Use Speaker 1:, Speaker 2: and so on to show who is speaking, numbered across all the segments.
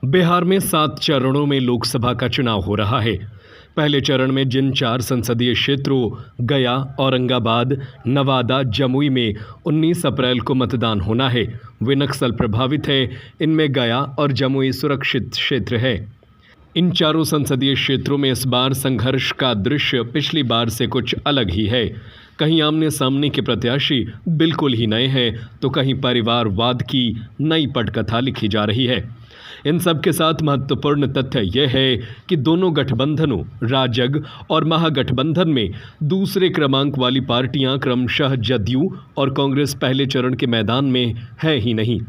Speaker 1: बिहार में 7 चरणों में लोकसभा का चुनाव हो रहा है। पहले चरण में जिन 4 संसदीय क्षेत्रों गया, औरंगाबाद, नवादा, जमुई में 19 अप्रैल को मतदान होना है, वे नक्सल प्रभावित है। इनमें गया और जमुई सुरक्षित क्षेत्र है। इन चारों संसदीय क्षेत्रों में इस बार संघर्ष का दृश्य पिछली बार से कुछ अलग ही है। कहीं आमने सामने के प्रत्याशी बिल्कुल ही नए हैं, तो कहीं परिवारवाद की नई पटकथा लिखी जा रही है। इन सब के साथ महत्वपूर्ण तथ्य यह है कि दोनों गठबंधनों राजग और महागठबंधन में दूसरे क्रमांक वाली पार्टियां क्रमशः जदयू और कांग्रेस पहले चरण के मैदान में है ही नहीं।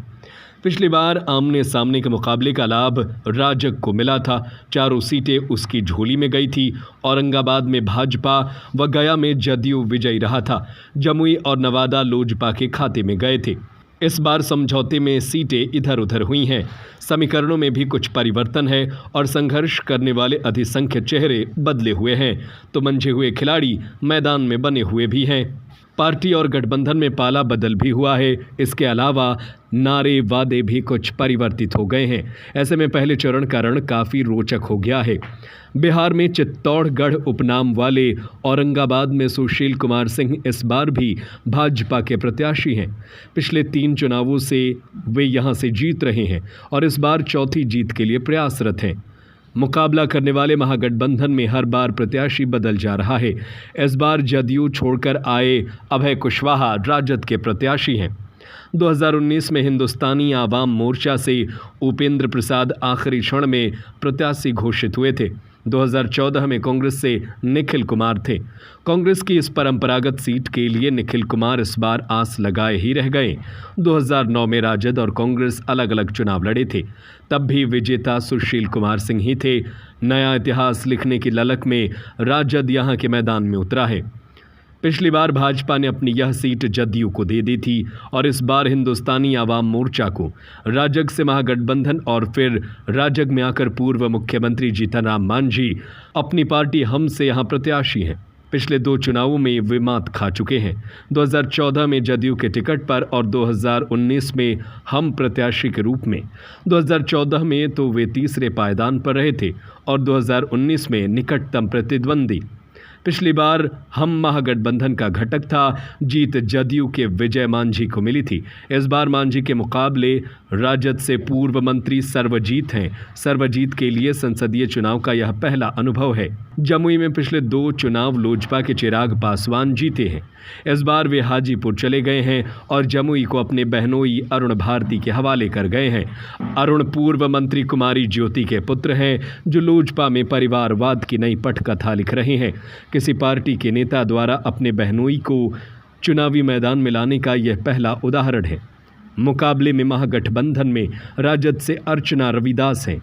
Speaker 1: पिछली बार आमने सामने के मुकाबले का लाभ राजग को मिला था। चारों सीटें उसकी झोली में गई थी। औरंगाबाद में भाजपा व गया में जदयू विजयी रहा था। जमुई और नवादा लोजपा के खाते में गए थे। इस बार समझौते में सीटें इधर उधर हुई हैं। समीकरणों में भी कुछ परिवर्तन है और संघर्ष करने वाले अधिसंख्य चेहरे बदले हुए हैं, तो मंझे हुए खिलाड़ी मैदान में बने हुए भी हैं। पार्टी और गठबंधन में पाला बदल भी हुआ है। इसके अलावा नारे वादे भी कुछ परिवर्तित हो गए हैं। ऐसे में पहले चरण का रण काफ़ी रोचक हो गया है। बिहार में चित्तौड़गढ़ उपनाम वाले औरंगाबाद में सुशील कुमार सिंह इस बार भी भाजपा के प्रत्याशी हैं। पिछले 3 चुनावों से वे यहां से जीत रहे हैं और इस बार चौथी जीत के लिए प्रयासरत हैं। मुकाबला करने वाले महागठबंधन में हर बार प्रत्याशी बदल जा रहा है। इस बार जदयू छोड़कर आए अभय कुशवाहा राजद के प्रत्याशी हैं। 2019 में हिंदुस्तानी आवाम मोर्चा से उपेंद्र प्रसाद आखिरी क्षण में प्रत्याशी घोषित हुए थे। 2014 में कांग्रेस से निखिल कुमार थे। कांग्रेस की इस परंपरागत सीट के लिए निखिल कुमार इस बार आस लगाए ही रह गए। 2009 में राजद और कांग्रेस अलग अलग चुनाव लड़े थे, तब भी विजेता सुशील कुमार सिंह ही थे। नया इतिहास लिखने की ललक में राजद यहां के मैदान में उतरा है। पिछली बार भाजपा ने अपनी यह सीट जदयू को दे दी थी और इस बार हिंदुस्तानी आवाम मोर्चा को। राजग से महागठबंधन और फिर राजग में आकर पूर्व मुख्यमंत्री जीतन राम मांझी अपनी पार्टी हम से यहाँ प्रत्याशी हैं। पिछले 2 चुनावों में वे मात खा चुके हैं। 2014 में जदयू के टिकट पर और 2019 में हम प्रत्याशी के रूप में। 2014 में तो वे तीसरे पायदान पर रहे थे और 2019 में निकटतम प्रतिद्वंदी। पिछली बार हम महागठबंधन का घटक था। जीत जदयू के विजय मांझी को मिली थी। इस बार मांझी के मुकाबले राजद से पूर्व मंत्री सर्वजीत हैं। सर्वजीत के लिए संसदीय चुनाव का यह पहला अनुभव है। जमुई में पिछले 2 चुनाव लोजपा के चिराग पासवान जीते हैं। इस बार वे हाजीपुर चले गए हैं और जमुई को अपने बहनोई अरुण भारती के हवाले कर गए हैं। अरुण पूर्व मंत्री कुमारी ज्योति के पुत्र हैं, जो लोजपा में परिवारवाद की नई पटकथा लिख रहे हैं। किसी पार्टी के नेता द्वारा अपने बहनोई को चुनावी मैदान में लाने का यह पहला उदाहरण है। मुकाबले में महागठबंधन में राजद से अर्चना रविदास हैं।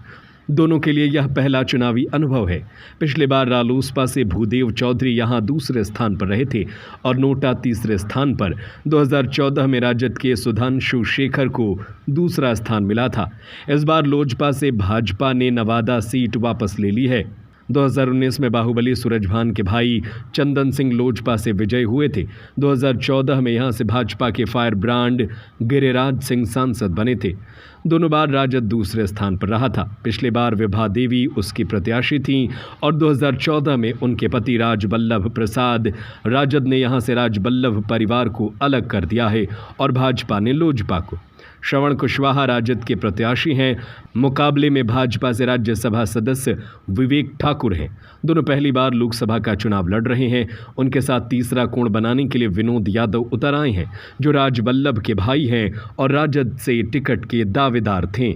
Speaker 1: दोनों के लिए यह पहला चुनावी अनुभव है। पिछले बार रालोसपा से भूदेव चौधरी यहां दूसरे स्थान पर रहे थे और नोटा तीसरे स्थान पर। 2014 में राजद के सुधांशु शेखर को दूसरा स्थान मिला था। इस बार लोजपा से भाजपा ने नवादा सीट वापस ले ली है। 2019 में बाहुबली सूरजभान के भाई चंदन सिंह लोजपा से विजयी हुए थे। 2014 में यहां से भाजपा के फायर ब्रांड गिरिराज सिंह सांसद बने थे। दोनों बार राजद दूसरे स्थान पर रहा था। पिछली बार विभा देवी उसकी प्रत्याशी थीं और 2014 में उनके पति राजबल्लभ प्रसाद। राजद ने यहां से राजबल्लभ परिवार को अलग कर दिया है और भाजपा ने लोजपा को। श्रवण कुशवाहा राजद के प्रत्याशी हैं। मुकाबले में भाजपा से राज्यसभा सदस्य विवेक ठाकुर हैं। दोनों पहली बार लोकसभा का चुनाव लड़ रहे हैं। उनके साथ तीसरा कोण बनाने के लिए विनोद यादव उतर आए हैं, जो राजबल्लभ के भाई हैं और राजद से टिकट के दावेदार थे।